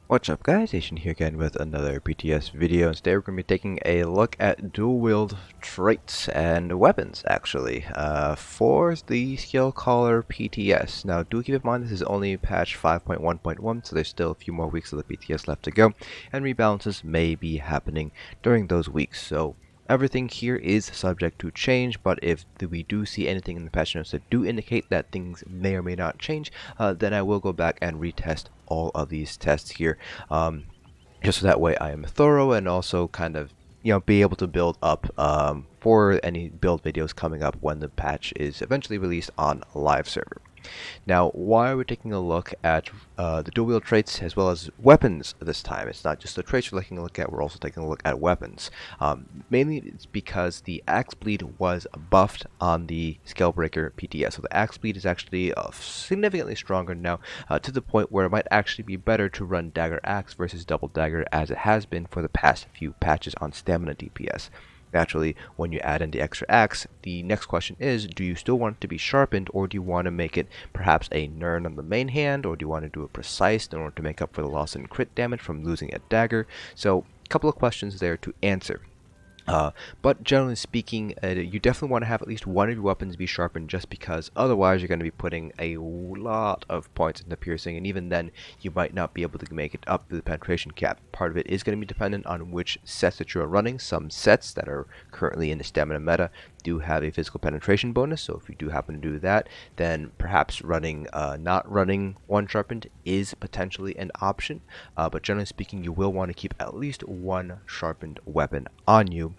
What's up guys, Asian here again with another PTS video, and today we're going to be taking a look at dual wield traits and weapons actually for the skill caller PTS. Now do keep in mind this is only patch 5.1.1, so there's still a few more weeks of the PTS left to go, and rebalances may be happening during those weeks, so everything here is subject to change, but if we do see anything in the patch notes that do indicate that things may or may not change, then I will go back and retest all of these tests here, just so that way I am thorough and also kind of be able to build up for any build videos coming up when the patch is eventually released on a live server. Now, why are we taking a look at the dual wield traits as well as weapons this time? It's not just the traits we're taking a look at, we're also taking a look at weapons. Mainly it's because the axe bleed was buffed on the Scalebreaker PTS. So the axe bleed is actually significantly stronger now, to the point where it might actually be better to run dagger axe versus double dagger, as it has been for the past few patches on stamina DPS. Naturally, when you add in the extra axe, the next question is, do you still want it to be sharpened, or do you want to make it perhaps a Nern on the main hand, or do you want to do it precise in order to make up for the loss in crit damage from losing a dagger? So, a couple of questions there to answer. But generally speaking, you definitely want to have at least one of your weapons be sharpened, just because otherwise you're going to be putting a lot of points into piercing, and even then you might not be able to make it up to the penetration cap. Part of it is going to be dependent on which sets that you're running. Some sets that are currently in the stamina meta do have a physical penetration bonus, so if you do happen to do that, then perhaps running not running one sharpened is potentially an option, but generally speaking you will want to keep at least one sharpened weapon on you.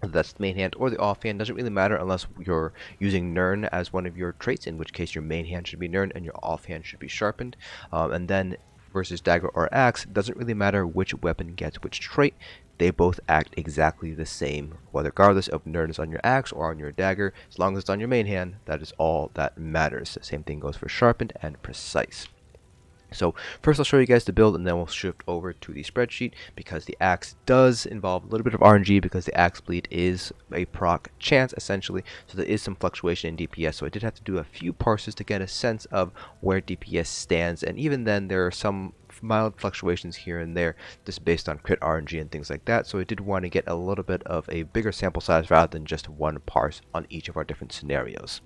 That's the main hand or the offhand, doesn't really matter unless you're using Nern as one of your traits, in which case your main hand should be Nern and your offhand should be sharpened. And then versus dagger or axe, doesn't really matter which weapon gets which trait. They both act exactly the same, whether regardless of Nern is on your axe or on your dagger. As long as it's on your main hand, that is all that matters. The same thing goes for sharpened and precise. So first I'll show you guys the build, and then we'll shift over to the spreadsheet, because the axe does involve a little bit of RNG, because the axe bleed is a proc chance essentially, so there is some fluctuation in DPS. So I did have to do a few parses to get a sense of where DPS stands, and even then there are some mild fluctuations here and there just based on crit RNG and things like that. So I did want to get a little bit of a bigger sample size rather than just one parse on each of our different scenarios.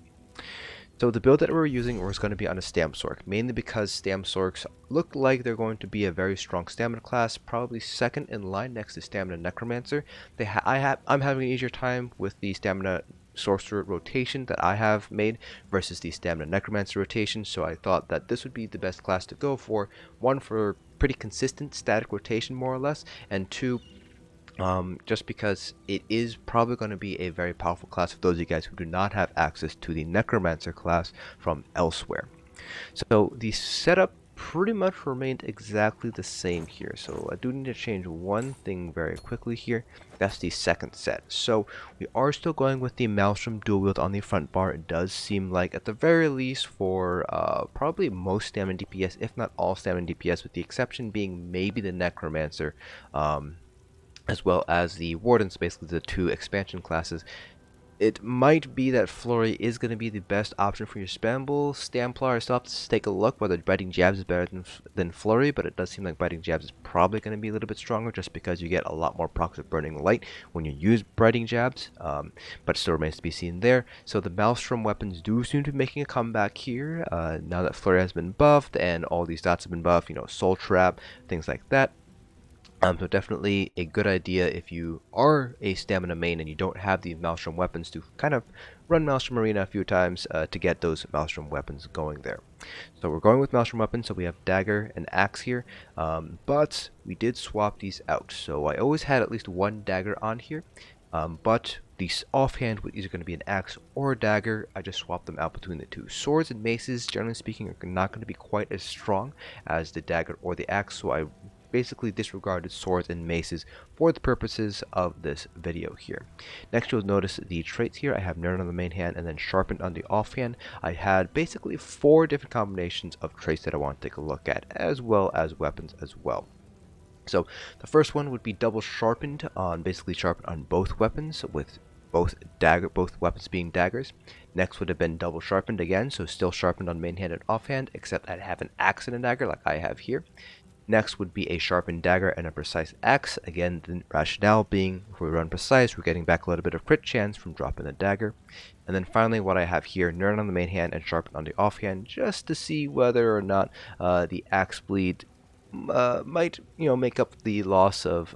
So the build that we're using was going to be on a Stam Sorc, mainly because Stam Sorcs look like they're going to be a very strong stamina class, probably second in line next to Stamina Necromancer. I'm having an easier time with the Stamina Sorcerer rotation that I have made versus the Stamina Necromancer rotation, so I thought that this would be the best class to go for. One, for pretty consistent static rotation more or less, and two, just because it is probably going to be a very powerful class for those of you guys who do not have access to the Necromancer class from elsewhere. So the setup pretty much remained exactly the same here. So I do need to change one thing very quickly here. That's the second set. So we are still going with the Maelstrom dual wield on the front bar. It does seem like, at the very least, for probably most stamina DPS, if not all stamina DPS, with the exception being maybe the Necromancer, as well as the Wardens, basically the two expansion classes, it might be that Flurry is going to be the best option for your spam bull. Stamplar, I still have to take a look whether Biting Jabs is better than Flurry, but it does seem like Biting Jabs is probably going to be a little bit stronger, just because you get a lot more procs of Burning Light when you use Biting Jabs, but it still remains to be seen there. So the Maelstrom weapons do seem to be making a comeback here, now that Flurry has been buffed and all these dots have been buffed, Soul Trap, things like that. So definitely a good idea if you are a stamina main and you don't have the Maelstrom weapons, to kind of run Maelstrom Arena a few times to get those Maelstrom weapons going there. So we're going with Maelstrom weapons, so we have dagger and axe here, but we did swap these out. So I always had at least one dagger on here, but the offhand was either going to be an axe or a dagger. I just swapped them out between the two. Swords and maces, generally speaking, are not going to be quite as strong as the dagger or the axe, so I basically disregarded swords and maces for the purposes of this video here. Next, you'll notice the traits here. I have Nern on the main hand and then Sharpened on the offhand. I had basically 4 different combinations of traits that I want to take a look at, as well as weapons as well. So the first one would be double sharpened on, basically sharpened on both weapons, with both weapons being daggers. Next would have been double sharpened again, so still sharpened on main hand and offhand, except I'd have an axe and a dagger like I have here. Next would be a sharpened dagger and a precise axe. Again, the rationale being if we run precise, we're getting back a little bit of crit chance from dropping the dagger. And then finally, what I have here, Nern on the main hand and sharpen on the offhand, just to see whether or not the axe bleed might, make up the loss of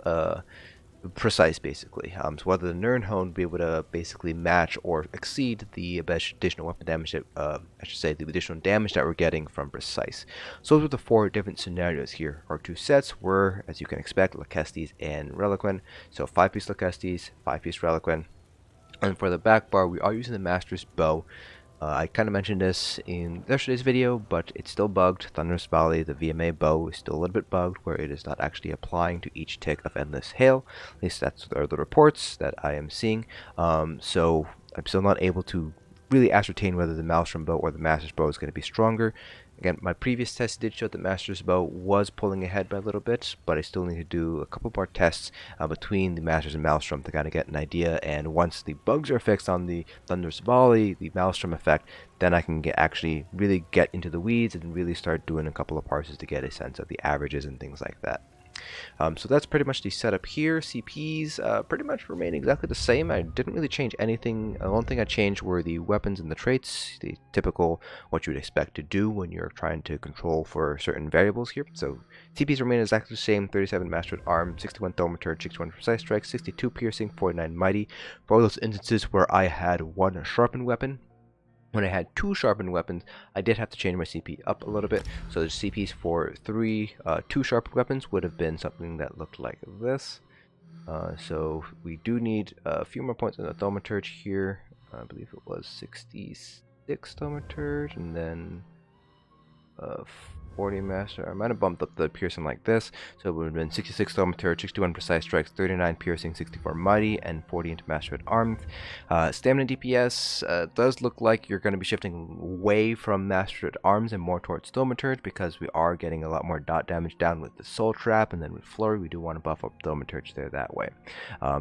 precise, basically. So whether the Nern Hone be able to basically match or exceed the additional weapon damage that, I should say, the additional damage that we're getting from precise. So those are the 4 different scenarios here. Our 2 sets were, as you can expect, Laquestes and Reliquin. So 5-piece Laquestes, 5-piece Reliquin. And for the back bar, we are using the Master's Bow. I kind of mentioned this in yesterday's video, but it's still bugged. Thunderous Valley, the VMA bow, is still a little bit bugged, where it is not actually applying to each tick of Endless Hail. At least that's are the reports that I am seeing. So I'm still not able to really ascertain whether the Maelstrom bow or the Master's Bow is going to be stronger. Again, my previous test did show that Master's Bow was pulling ahead by a little bit, but I still need to do a couple more tests between the Master's and Maelstrom to kind of get an idea. And once the bugs are fixed on the Thunderous Volley, the Maelstrom effect, then I can actually really get into the weeds and really start doing a couple of parses to get a sense of the averages and things like that. So that's pretty much the setup here. CPs pretty much remain exactly the same. I didn't really change anything. The only thing I changed were the weapons and the traits, the typical what you would expect to do when you're trying to control for certain variables here. So CPs remain exactly the same: 37 Mastered Arm, 61 Thaumaturge, 61 Precise Strike, 62 Piercing, 49 Mighty. For those instances where I had one sharpened weapon, when I had 2 sharpened weapons, I did have to change my CP up a little bit. So the CPs for 2 sharpened weapons would have been something that looked like this. So we do need a few more points on the Thaumaturge here. I believe it was 66 Thaumaturge, and then 40 Master. I might have bumped up the Piercing like this. So it would have been 66 Thaumaturge, 61 Precise Strikes, 39 Piercing, 64 Mighty, and 40 into Master at Armed. Stamina DPS does look like you're going to be shifting away from Master at Arms and more towards Thaumaturge, because we are getting a lot more dot damage down with the Soul Trap, and then with Flurry we do want to buff up Thaumaturge there that way.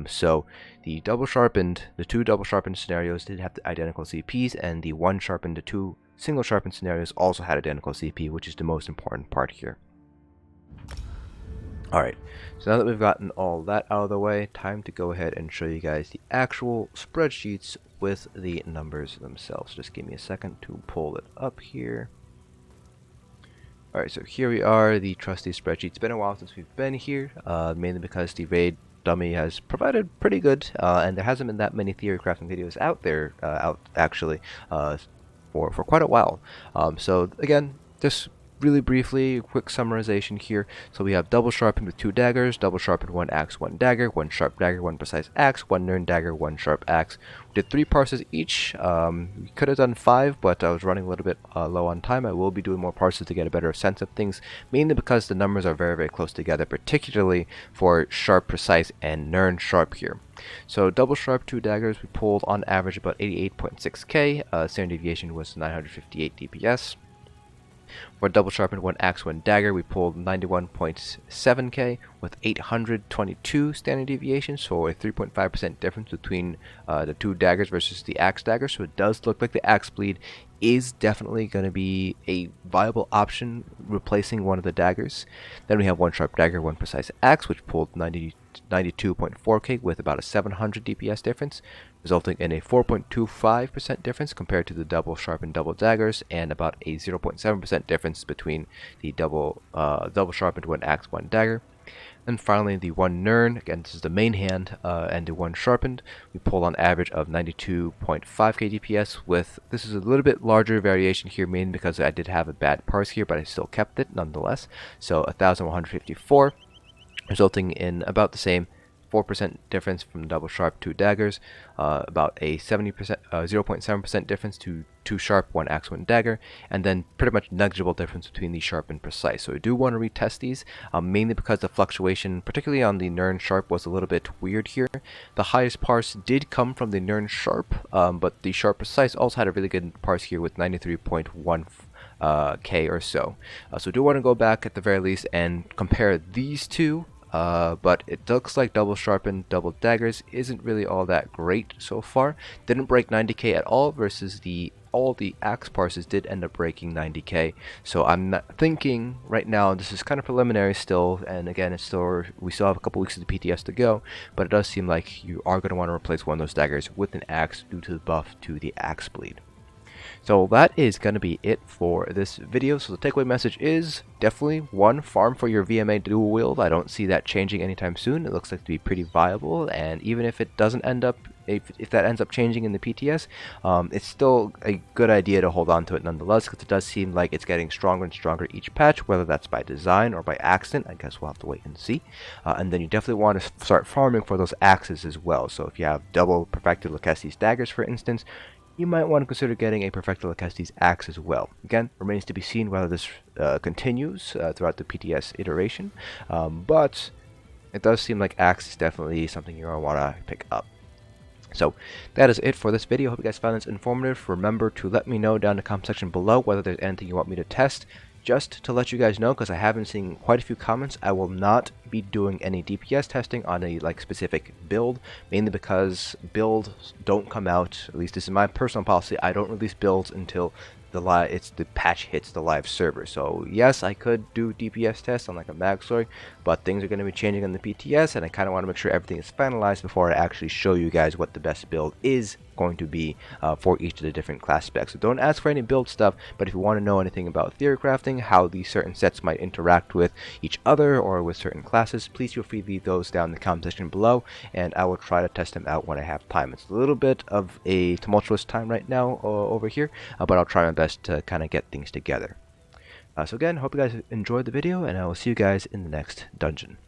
So the 2 double sharpened scenarios did have the identical CPs, and the 1 sharpened to 2 single sharpened scenarios also had identical CP, which is the most important part here. Alright, so now that we've gotten all that out of the way, time to go ahead and show you guys the actual spreadsheets with the numbers themselves. Just give me a second to pull it up here. Alright, so here we are, the trusty spreadsheet. It's been a while since we've been here, mainly because the raid dummy has provided pretty good, and there hasn't been that many theory crafting videos out there, for quite a while. So again, just really briefly, a quick summarization here. So we have double sharpened with 2 daggers, double sharpened 1 axe, 1 dagger, 1 sharp dagger, 1 precise axe, 1 Nern dagger, 1 sharp axe. We did 3 parses each. We could have done 5, but I was running a little bit low on time. I will be doing more parses to get a better sense of things, mainly because the numbers are very, very close together, particularly for sharp, precise, and Nern sharp here. So double sharp 2 daggers, we pulled on average about 88.6k. Standard deviation was 958 DPS. For double sharpened 1 axe, 1 dagger, we pulled 91.7k with 822 standard deviation, so a 3.5% difference between the 2 daggers versus the axe dagger. So it does look like the axe bleed is definitely going to be a viable option replacing one of the daggers. Then we have 1 sharp dagger, 1 precise axe, which pulled 92.4k with about a 700 DPS difference, resulting in a 4.25% difference compared to the double sharpened double daggers, and about a 0.7% difference between the double sharpened 1 axe, 1 dagger. And finally, the 1 Nern, again this is the main hand, and the 1 sharpened, we pulled on average of 92.5k DPS. With this is a little bit larger variation here, mainly because I did have a bad parse here, but I still kept it nonetheless. So 1154, resulting in about the same 4% difference from double sharp 2 daggers, about a 0.7% difference to 2 sharp 1 axe 1 dagger, and then pretty much negligible difference between the sharp and precise. So I do want to retest these, mainly because the fluctuation, particularly on the Nern sharp, was a little bit weird here. The highest parse did come from the Nern sharp, but the sharp precise also had a really good parse here with 93.1 k or so. So I do want to go back at the very least and compare these two. But it looks like double sharpened double daggers isn't really all that great so far. Didn't break 90k at all versus the all the axe parses did end up breaking 90k. So I'm not thinking right now, this is kind of preliminary still, and again, we still have a couple weeks of the PTS to go, but it does seem like you are going to want to replace one of those daggers with an axe due to the buff to the axe bleed. So that is going to be it for this video. So the takeaway message is definitely, one, farm for your VMA dual wield. I don't see that changing anytime soon. It looks like to be pretty viable, and even if it doesn't end up, if that ends up changing in the PTS, it's still a good idea to hold on to it nonetheless, because it does seem like it's getting stronger and stronger each patch, whether that's by design or by accident. I guess we'll have to wait and see. And then you definitely want to start farming for those axes as well. So if you have double perfected Lachesis daggers, for instance, you might want to consider getting a perfected Lachesis axe as well. Again, remains to be seen whether this continues throughout the PTS iteration, but it does seem like axe is definitely something you're going to want to pick up. So that is it for this video. Hope you guys found this informative. Remember to let me know down in the comment section below whether there's anything you want me to test. Just to let you guys know, because I have been seeing quite a few comments, I will not be doing any DPS testing on a specific build, mainly because builds don't come out, at least this is my personal policy. I don't release builds until the patch hits the live server. So yes, I could do DPS tests on like a mag story, but things are going to be changing on the PTS, and I kind of want to make sure everything is finalized before I actually show you guys what the best build is going to be for each of the different class specs. So don't ask for any build stuff, but if you want to know anything about theory crafting, how these certain sets might interact with each other or with certain classes, please feel free to leave those down in the comment section below, and I will try to test them out when I have time. It's a little bit of a tumultuous time right now over here, but I'll try my best to kind of get things together. So again, hope you guys enjoyed the video, and I will see you guys in the next dungeon.